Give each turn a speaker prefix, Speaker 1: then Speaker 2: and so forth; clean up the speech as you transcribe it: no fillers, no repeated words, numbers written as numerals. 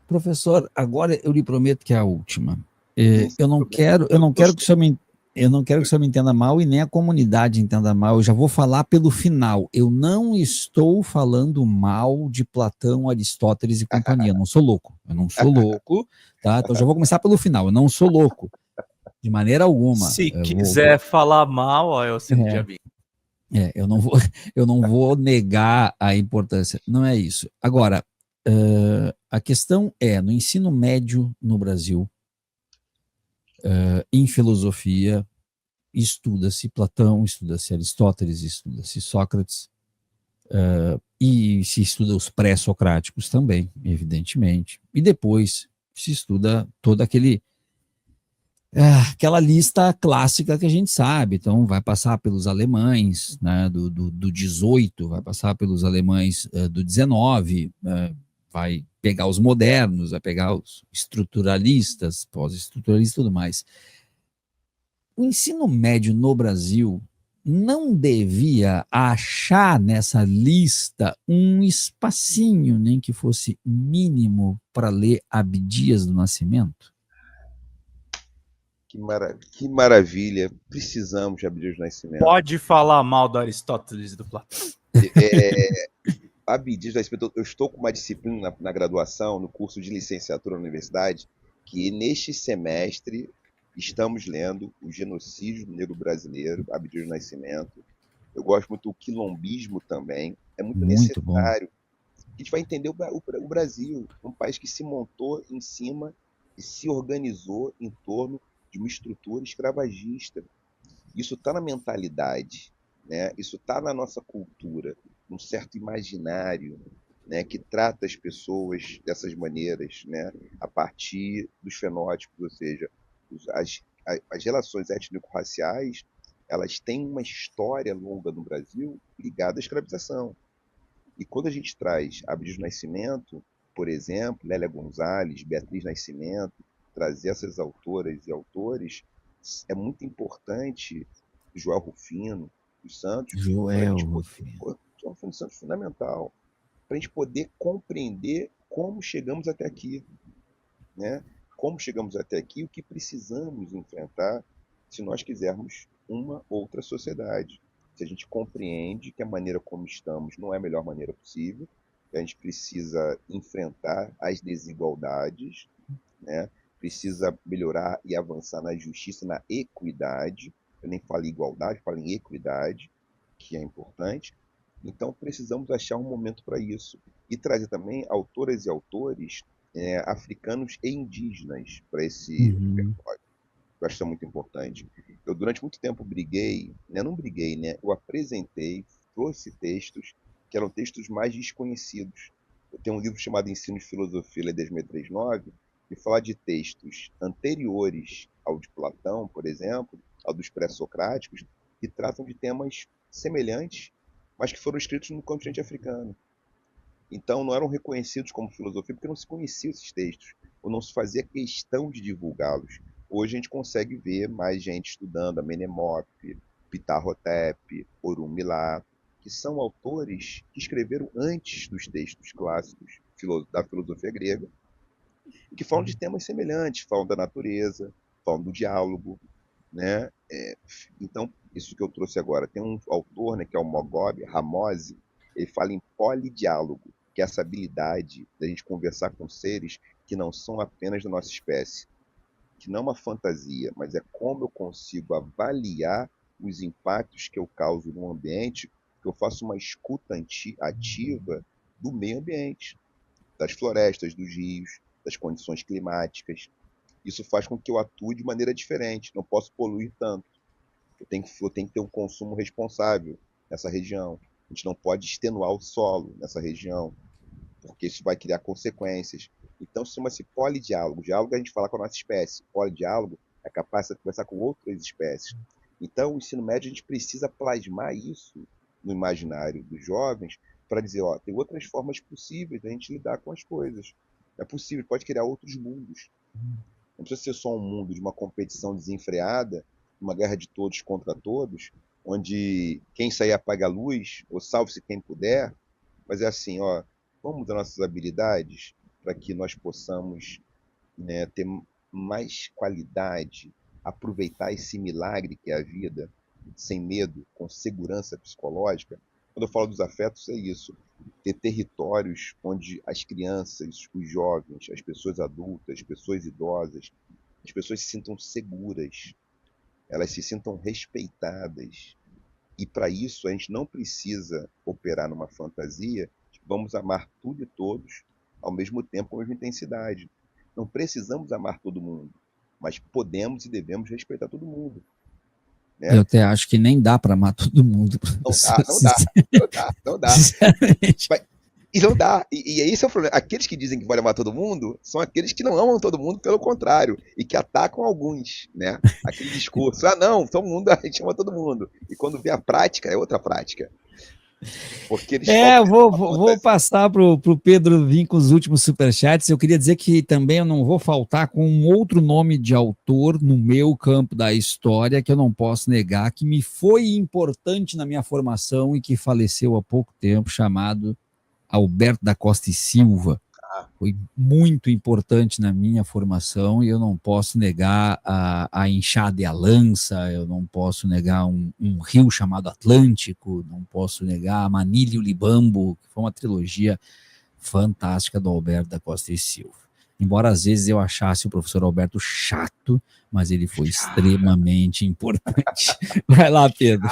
Speaker 1: Professor, agora eu lhe prometo que é a última.
Speaker 2: Sim, sem
Speaker 1: Eu não
Speaker 2: problema.
Speaker 1: quero, eu não quero que o senhor me, eu não quero que o senhor me entenda mal e nem a comunidade entenda mal. Eu já vou falar pelo final. Eu não estou falando mal de Platão, Aristóteles e companhia. Eu não sou louco. Eu não sou louco, tá? Então já vou começar pelo final. Eu não sou louco de maneira alguma.
Speaker 3: Se quiser falar mal, ó, eu sinto de
Speaker 1: é,
Speaker 3: amigo.
Speaker 1: eu não vou, eu não vou negar a importância. Não é isso. Agora, a questão é, no ensino médio no Brasil, em filosofia, estuda-se Platão, estuda-se Aristóteles, estuda-se Sócrates, e se estuda os pré-socráticos também, evidentemente. E depois se estuda todo aquela lista clássica que a gente sabe. Então, vai passar pelos alemães, né, do 18, vai passar pelos alemães do 19, vai pegar os modernos, vai pegar os estruturalistas, pós-estruturalistas e tudo mais. O ensino médio no Brasil não devia achar nessa lista um espacinho, nem que fosse mínimo, para ler Abdias do Nascimento?
Speaker 2: Que maravilha. Precisamos de Abdias do Nascimento.
Speaker 3: Pode falar mal do Aristóteles e do Platão.
Speaker 2: Abdias do Nascimento, eu estou com uma disciplina na graduação, no curso de licenciatura na universidade, que neste semestre estamos lendo o genocídio do negro brasileiro, Abdias do Nascimento. Eu gosto muito do quilombismo também. É muito
Speaker 1: Muito bom.
Speaker 2: necessário. A gente vai entender o Brasil, um país que se montou em cima e se organizou em torno de uma estrutura escravagista. Isso está na mentalidade, né? Isso está na nossa cultura, num certo imaginário, né, que trata as pessoas dessas maneiras, né, a partir dos fenótipos, ou seja, as relações étnico-raciais, elas têm uma história longa no Brasil ligada à escravização. E quando a gente traz Abdias do Nascimento, por exemplo, Lélia Gonzalez, Beatriz Nascimento, trazer essas autoras e autores, é muito importante, Joel Rufino dos Santos, para a
Speaker 1: Joel
Speaker 2: gente
Speaker 1: Rufino.
Speaker 2: Joel Rufino dos Santos é fundamental, para a gente poder compreender como chegamos até aqui, né? Como chegamos até aqui, o que precisamos enfrentar se nós quisermos uma outra sociedade. Se a gente compreende que a maneira como estamos não é a melhor maneira possível, que a gente precisa enfrentar as desigualdades, né? Precisa melhorar e avançar na justiça, na equidade. Eu nem falo em igualdade, falo em equidade, que é importante. Então, precisamos achar um momento para isso. E trazer também autoras e autores africanos e indígenas para esse repertório. Eu acho que isso é muito importante. Eu, durante muito tempo, briguei, né? Não briguei, né? Eu apresentei, trouxe textos que eram textos mais desconhecidos. Eu tenho um livro chamado Ensino de Filosofia, Lei 10.639, que fala de textos anteriores ao de Platão, por exemplo, ao dos pré-socráticos, que tratam de temas semelhantes, mas que foram escritos no continente africano. Então, não eram reconhecidos como filosofia porque não se conheciam esses textos, ou não se fazia questão de divulgá-los. Hoje a gente consegue ver mais gente estudando Amenemope, Ptah-hotep, Orunmila, que são autores que escreveram antes dos textos clássicos da filosofia grega, e que falam de temas semelhantes, falam da natureza, falam do diálogo, né? Então, isso que eu trouxe agora, tem um autor, né, que é o Mogobe Ramose, ele fala em polidiálogo, que é essa habilidade da gente conversar com seres que não são apenas da nossa espécie, que não é uma fantasia, mas é como eu consigo avaliar os impactos que eu causo no ambiente, que eu faço uma escuta ativa do meio ambiente, das florestas, dos rios, das condições climáticas. Isso faz com que eu atue de maneira diferente, não posso poluir tanto. Eu tenho que ter um consumo responsável nessa região. A gente não pode extenuar o solo nessa região, porque isso vai criar consequências. Então, chama-se polidiálogo. Diálogo a gente fala com a nossa espécie. Polidiálogo é capaz de conversar com outras espécies. Então, o ensino médio, a gente precisa plasmar isso no imaginário dos jovens para dizer, ó, tem outras formas possíveis de a gente lidar com as coisas. É possível, pode criar outros mundos. Não precisa ser só um mundo de uma competição desenfreada, uma guerra de todos contra todos, onde quem sair apaga a luz, ou salve-se quem puder, mas é assim, ó, vamos mudar nossas habilidades, para que nós possamos, né, ter mais qualidade, aproveitar esse milagre que é a vida, sem medo, com segurança psicológica. Quando eu falo dos afetos, é isso. Ter territórios onde as crianças, os jovens, as pessoas adultas, as pessoas idosas, as pessoas se sintam seguras, elas se sintam respeitadas. E para isso a gente não precisa operar numa fantasia de vamos amar tudo e todos ao mesmo tempo, com a mesma intensidade. Não precisamos amar todo mundo, mas podemos e devemos respeitar todo mundo, né?
Speaker 1: Eu até acho que nem dá para amar todo mundo.
Speaker 2: Não dá.
Speaker 1: Sinceramente.
Speaker 2: E não dá. E esse é o problema. Aqueles que dizem que vão amar todo mundo são aqueles que não amam todo mundo, pelo contrário, e que atacam alguns, né? Aquele discurso, não, todo mundo, a gente ama todo mundo. E quando vê a prática, é outra prática. Porque eles
Speaker 1: vou passar para o Pedro vir com os últimos superchats. Eu queria dizer que também eu não vou faltar com um outro nome de autor no meu campo da história, que eu não posso negar, que me foi importante na minha formação e que faleceu há pouco tempo, chamado Alberto da Costa e Silva. Foi muito importante na minha formação e eu não posso negar a enxada e a lança, eu não posso negar um rio chamado Atlântico, não posso negar a Manilha e o Libambo, que foi uma trilogia fantástica do Alberto da Costa e Silva. Embora às vezes eu achasse o professor Alberto chato, mas ele foi extremamente importante. Vai lá, Pedro.